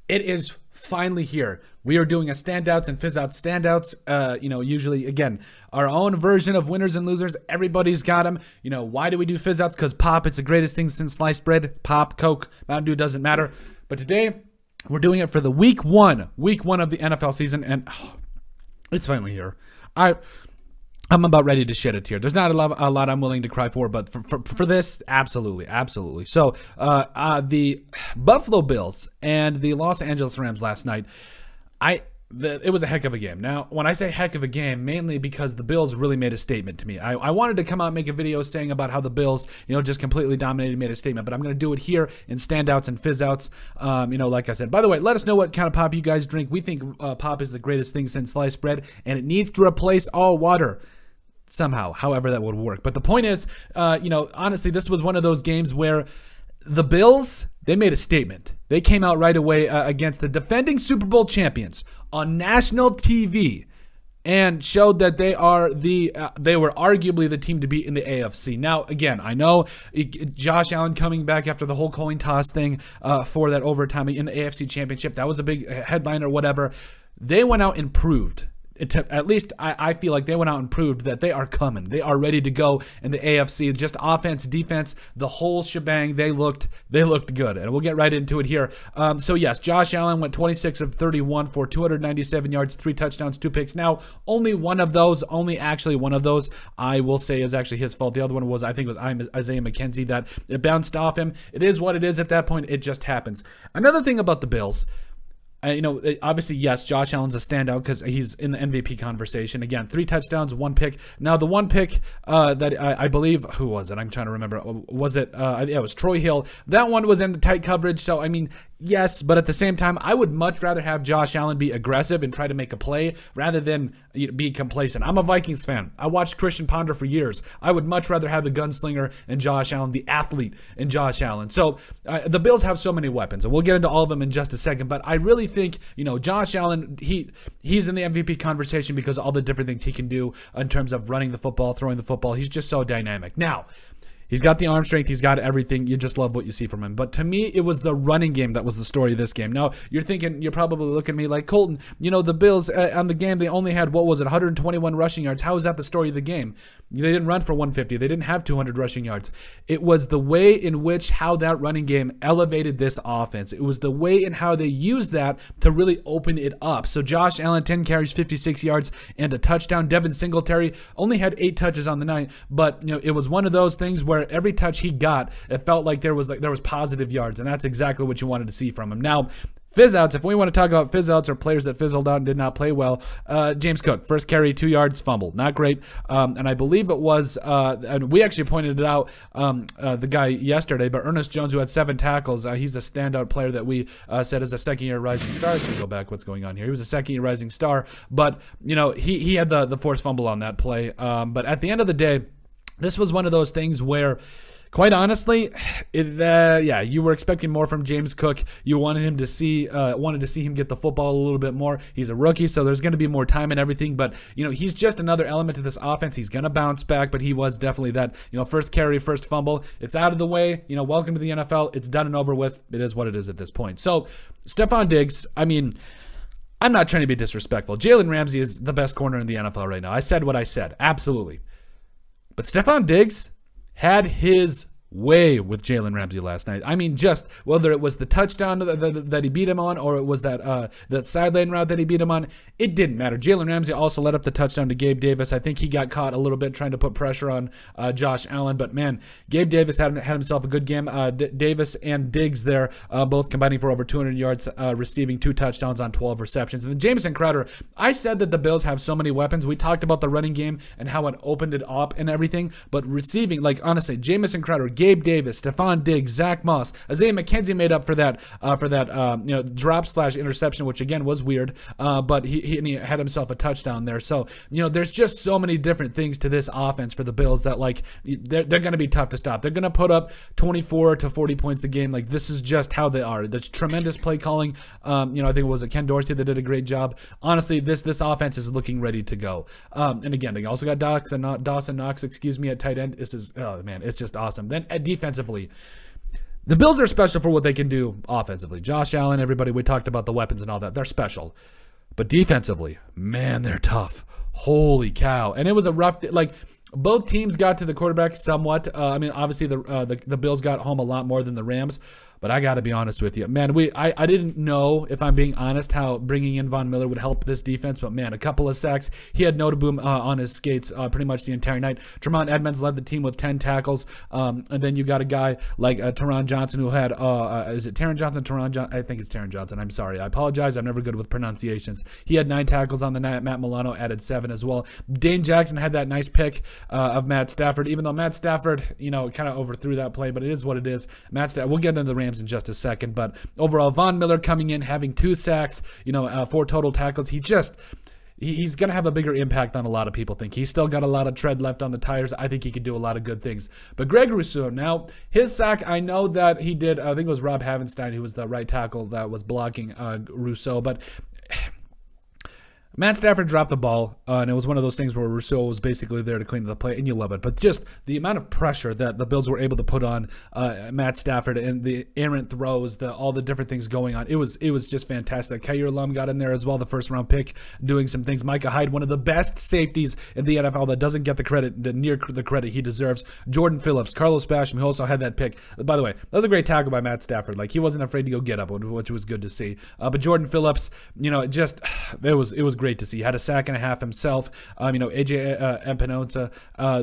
It is finally here. We are doing a standouts and fizzouts. Standouts, usually, again, our own version of winners and losers. Everybody's got them. Why do we do fizzouts? Because pop, it's the greatest thing since sliced bread. Pop, Coke, Mountain Dew, doesn't matter. But today, we're doing it for the week one of the NFL season, and it's finally here. I'm about ready to shed a tear. There's not a lot I'm willing to cry for, but for this, absolutely. So, the Buffalo Bills and the Los Angeles Rams last night, it was a heck of a game. Now, when I say heck of a game, mainly because the Bills really made a statement to me. I wanted to come out and make a video saying about how the Bills, just completely dominated and made a statement, but I'm going to do it here in standouts and fizzouts. Like I said, by the way, let us know what kind of pop you guys drink. We think pop is the greatest thing since sliced bread, and it needs to replace all water. Somehow, however that would work. But the point is, honestly, this was one of those games where the Bills, they made a statement. They came out right away against the defending Super Bowl champions on national TV and showed that they were arguably the team to beat in the AFC. Now, again, I know Josh Allen coming back after the whole coin toss thing for that overtime in the AFC Championship, that was a big headline or whatever. They went out and proved, at least I feel like they went out and proved that they are coming. They are ready to go in the AFC. Just offense, defense, the whole shebang. They looked good, and we'll get right into it here. So yes, Josh Allen went 26 of 31 for 297 yards, 3 touchdowns, 2 picks. Now, only one of those, I will say is actually his fault. The other one was, I think it was Isaiah McKenzie that it bounced off him. It is what it is at that point. It just happens. Another thing about the Bills, obviously, yes, Josh Allen's a standout because he's in the MVP conversation. Again, 3 touchdowns, 1 pick. Now, the 1 pick that I believe, who was it? I'm trying to remember. Was it? It was Troy Hill. That one was in the tight coverage. So, yes, but at the same time, I would much rather have Josh Allen be aggressive and try to make a play rather than be complacent. I'm a Vikings fan. I watched Christian Ponder for years. I would much rather have the gunslinger in Josh Allen, the athlete in Josh Allen. So, the Bills have so many weapons, and we'll get into all of them in just a second, but I really think, Josh Allen, he's in the MVP conversation because of all the different things he can do in terms of running the football, throwing the football. He's just so dynamic. Now, he's got the arm strength. He's got everything. You just love what you see from him. But to me, it was the running game that was the story of this game. Now, you're probably looking at me like, Colton, the Bills on the game, they only had, 121 rushing yards. How is that the story of the game? They didn't run for 150. They didn't have 200 rushing yards. It was the way in which how that running game elevated this offense. It was the way in how they used that to really open it up. So Josh Allen, 10 carries, 56 yards, and a touchdown. Devin Singletary only had 8 touches on the night, but it was one of those things where every touch he got, it felt like there was positive yards, and that's exactly what you wanted to see from him. Now, fizzouts, if we want to talk about fizzouts or players that fizzled out and did not play well, James Cook, first carry, 2 yards, fumble. Not great. And I believe it was, and we actually pointed it out, the guy yesterday, but Ernest Jones, who had 7 tackles, he's a standout player that we said is a second-year rising star. Let's go back what's going on here. He was a second-year rising star, but, he had the forced fumble on that play. But at the end of the day, this was one of those things where, quite honestly, you were expecting more from James Cook. You wanted him to see him get the football a little bit more. He's a rookie, so there's going to be more time and everything. But he's just another element to this offense. He's going to bounce back, but he was definitely that. First carry, first fumble. It's out of the way. Welcome to the NFL. It's done and over with. It is what it is at this point. So, Stephon Diggs. I'm not trying to be disrespectful. Jalen Ramsey is the best corner in the NFL right now. I said what I said. Absolutely. But Stephon Diggs had his way with Jalen Ramsey last night. Just whether it was the touchdown that he beat him on, or it was that sideline route that he beat him on, it didn't matter. Jalen Ramsey also led up the touchdown to Gabe Davis. I think he got caught a little bit trying to put pressure on Josh Allen, but man, Gabe Davis had himself a good game. Davis and Diggs there, both combining for over 200 yards, receiving 2 touchdowns on 12 receptions. And then Jamison Crowder, I said that the Bills have so many weapons. We talked about the running game and how it opened it up and everything, but receiving, honestly, Jamison Crowder, Gabe Davis, Stephon Diggs, Zach Moss, Isaiah McKenzie made up for that drop/interception, which again was weird, but he had himself a touchdown there. So there's just so many different things to this offense for the Bills that they're going to be tough to stop. They're going to put up 24 to 40 points a game. This is just how they are. That's tremendous play calling. I think it was Ken Dorsey that did a great job. Honestly, this offense is looking ready to go. And again, they also got Dawson Knox, at tight end. This is, oh man, it's just awesome. Then at defensively, The Bills are special for what they can do offensively. Josh Allen, everybody, we talked about the weapons and all that. They're special. But defensively, man, they're tough. Holy cow. And it was a rough, like, both teams got to the quarterback somewhat. I mean, obviously the Bills got home a lot more than the Rams. But I got to be honest with you. Man, I didn't know, if I'm being honest, how bringing in Von Miller would help this defense. But, man, a couple of sacks. He had Notaboom on his skates pretty much the entire night. Tremont Edmonds led the team with 10 tackles. And then you got a guy like Taron Johnson who had, is it Taron Johnson? I think it's Taron Johnson. I'm sorry. I apologize. I'm never good with pronunciations. He had 9 tackles on the night. Matt Milano added 7 as well. Dane Jackson had that nice pick of Matt Stafford, even though Matt Stafford, you know, kind of overthrew that play. But it is what it is. Matt Stafford, we'll get into the Rams in just a second, but overall, Von Miller coming in, having 2 sacks, you know, 4 total tackles. He's going to have a bigger impact than a lot of people think. He's still got a lot of tread left on the tires. I think he could do a lot of good things. But Greg Rousseau, now, his sack, I know that he did, I think it was Rob Havenstein who was the right tackle that was blocking Rousseau, but Matt Stafford dropped the ball, and it was one of those things where Rousseau was basically there to clean the play, and you love it. But just the amount of pressure that the Bills were able to put on Matt Stafford and the errant throws, all the different things going on, it was just fantastic. Kaiir Lum got in there as well, the first-round pick, doing some things. Micah Hyde, one of the best safeties in the NFL that doesn't get the credit, near the credit he deserves. Jordan Phillips, Carlos Basham, who also had that pick. By the way, that was a great tackle by Matt Stafford. Like, he wasn't afraid to go get up, which was good to see. But Jordan Phillips, you know, it was great to see. He had a sack and a half himself. You know, AJ Empinota,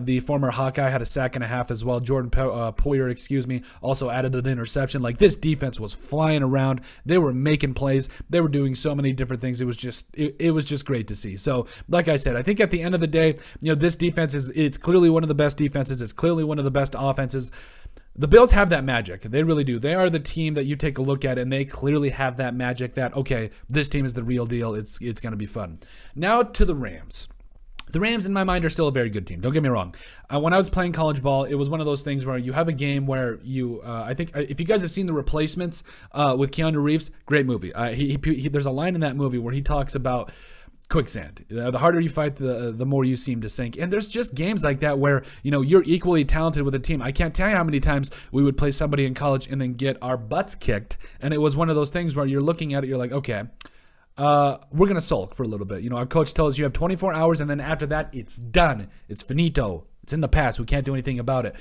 the former Hawkeye, had a sack and a half as well. Jordan Poyer, also added an interception. Like, this defense was flying around. They were making plays. They were doing so many different things. It was just great to see. So, like I said, I think at the end of the day, you know, this defense it's clearly one of the best defenses. It's clearly one of the best offenses. The Bills have that magic. They really do. They are the team that you take a look at, and they clearly have that magic that, okay, this team is the real deal. It's going to be fun. Now to the Rams. The Rams, in my mind, are still a very good team. Don't get me wrong. When I was playing college ball, it was one of those things where you have a game where you, I think, if you guys have seen The Replacements with Keanu Reeves, great movie. There's a line in that movie where he talks about quicksand. The harder you fight, the more you seem to sink. And there's just games like that where, you know, you're equally talented with a team. I can't tell you how many times we would play somebody in college and then get our butts kicked. And it was one of those things where you're looking at it, you're like, okay, we're going to sulk for a little bit. You know, our coach tells us you have 24 hours, and then after that, it's done. It's finito. It's in the past. We can't do anything about it.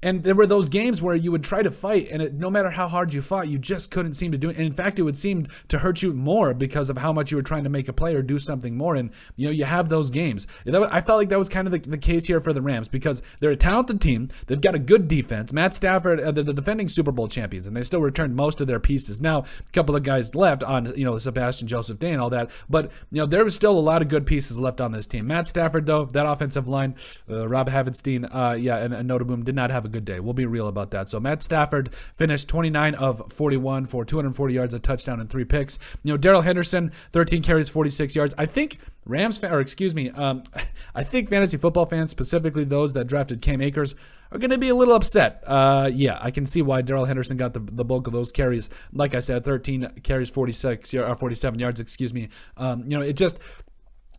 And there were those games where you would try to fight, and no matter how hard you fought, you just couldn't seem to do it. And in fact, it would seem to hurt you more because of how much you were trying to make a play or do something more. And, you know, you have those games. I felt like that was kind of the case here for the Rams because they're a talented team. They've got a good defense. Matt Stafford, they're the defending Super Bowl champions, and they still returned most of their pieces. Now, a couple of guys left on, you know, Sebastian Joseph Day and all that. But, you know, there was still a lot of good pieces left on this team. Matt Stafford, though, that offensive line, Rob Havenstein, and Notaboom did not have a good day. We'll be real about that. So Matt Stafford finished 29 of 41 for 240 yards, a touchdown, and 3 picks. You know, Darrell Henderson, 13 carries, 46 yards. I think I think fantasy football fans, specifically those that drafted Cam Akers, are going to be a little upset. Yeah, I can see why Darrell Henderson got the bulk of those carries. Like I said, 13 carries, 47 yards, You know,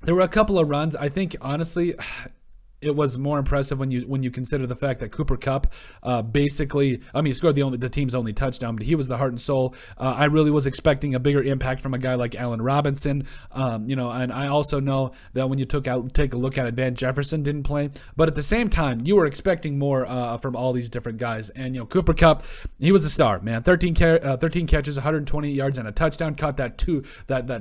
there were a couple of runs. I think, honestly, it was more impressive when you consider the fact that Cooper Kupp basically, I mean, he scored the team's only touchdown, but he was the heart and soul. I really was expecting a bigger impact from a guy like Allen Robinson. You know, and I also know that when you take a look at it, Van Jefferson didn't play, but at the same time, you were expecting more from all these different guys. And, you know, Cooper Kupp, he was a star, man. 13 catches, 120 yards, and a touchdown. Caught that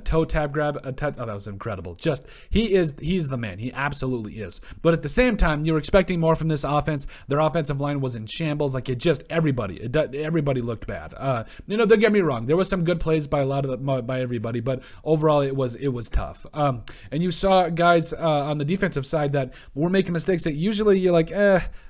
toe tap grab. Oh, that was incredible. Just he's the man. He absolutely is. But at the same time, you're expecting more from this offense. Their offensive line was in shambles. Like, everybody looked bad. You know, don't get me wrong. There was some good plays by by everybody, but overall it was tough. And you saw guys on the defensive side that were making mistakes that usually you're like,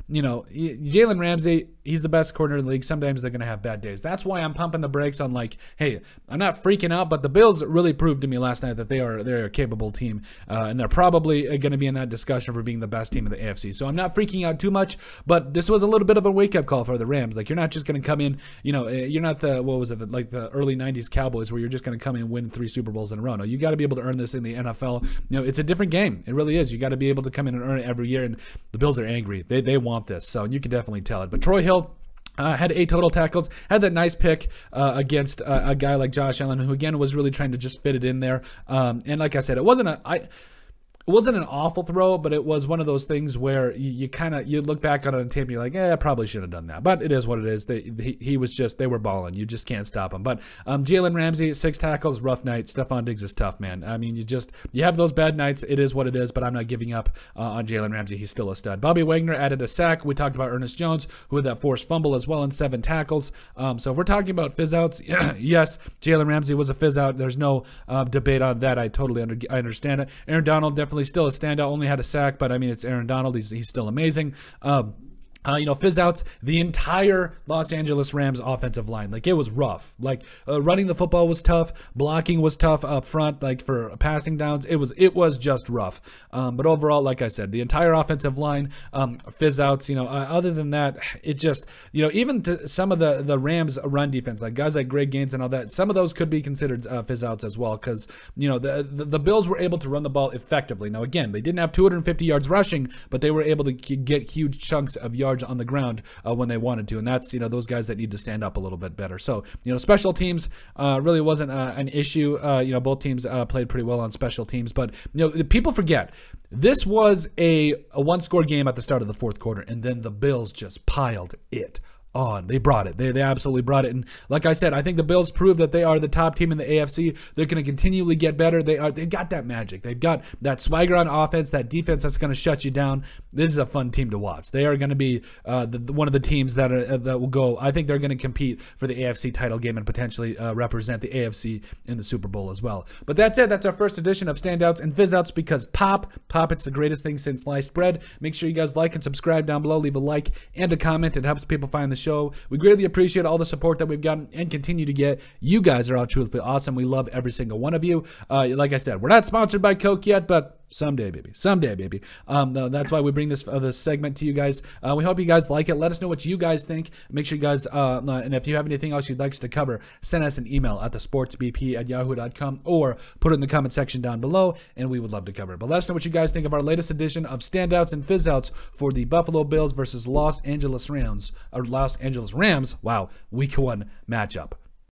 you know, Jalen Ramsey, he's the best corner in the league. Sometimes they're going to have bad days. That's why I'm pumping the brakes on, like, hey, I'm not freaking out, but the Bills really proved to me last night that they're a capable team, and they're probably going to be in that discussion for being the best team in the AFC. So I'm not freaking out too much, but this was a little bit of a wake-up call for the Rams. Like, you're not just going to come in, you know, you're not like the early 90s Cowboys where you're just going to come in and win 3 Super Bowls in a row. No, you got to be able to earn this in the NFL. You know, it's a different game. It really is. You got to be able to come in and earn it every year, and the Bills are angry. They want this, so you can definitely tell it. But Troy Hill, Had 8 total tackles, had that nice pick against a guy like Josh Allen, who again was really trying to just fit it in there. And like I said, it wasn't an awful throw, but it was one of those things where you look back on it on tape and you're like, I probably should have done that. But it is what it is. They were balling. You just can't stop them. But Jalen Ramsey, 6 tackles, rough night. Stephon Diggs is tough, man. I mean, you have those bad nights. It is what it is, but I'm not giving up on Jalen Ramsey. He's still a stud. Bobby Wagner added a sack. We talked about Ernest Jones, who had that forced fumble as well, and 7 tackles. So if we're talking about fizz-outs, yes, Jalen Ramsey was a fizz-out. There's no debate on that. I totally understand it. Aaron Donald definitely still a standout, only had a sack, but I mean, it's Aaron Donald. He's still amazing. Fizz-outs, the entire Los Angeles Rams offensive line. Like, it was rough. Like, running the football was tough. Blocking was tough up front, like, for passing downs. It was just rough. But overall, like I said, the entire offensive line, fizz-outs, other than that, it just, even some of the Rams run defense, like guys like Greg Gaines and all that, some of those could be considered fizz-outs as well, because, the Bills were able to run the ball effectively. Now, again, they didn't have 250 yards rushing, but they were able to get huge chunks of yards on the ground when they wanted to, and that's those guys that need to stand up a little bit better. So special teams really wasn't an issue. Both teams played pretty well on special teams, but people forget this was a one-score game at the start of the fourth quarter, and then the Bills just piled it on. They brought it. They absolutely brought it. And like I said, I think the Bills proved that they are the top team in the AFC. They're going to continually get better. They've got that magic. They've got that swagger on offense, that defense that's going to shut you down. This is a fun team to watch. They are going to be one of the teams that will go. I think they're going to compete for the AFC title game and potentially represent the AFC in the Super Bowl as well. But that's it. That's our first edition of Standouts and Fizz-outs, because Pop, it's the greatest thing since sliced bread. Make sure you guys like and subscribe down below. Leave a like and a comment. It helps people find the show. We greatly appreciate all the support that we've gotten and continue to get. You guys are all truthfully awesome. We love every single one of you. Like I said, we're not sponsored by Coke yet, but someday, baby. Someday, baby. That's why we bring this segment to you guys. We hope you guys like it. Let us know what you guys think. Make sure you guys, and if you have anything else you'd like us to cover, send us an email at thesportsbp@yahoo.com or put it in the comment section down below, and we would love to cover it. But let us know what you guys think of our latest edition of Standouts and Fizz-outs for the Buffalo Bills versus Los Angeles Rams. Wow, Week 1 matchup.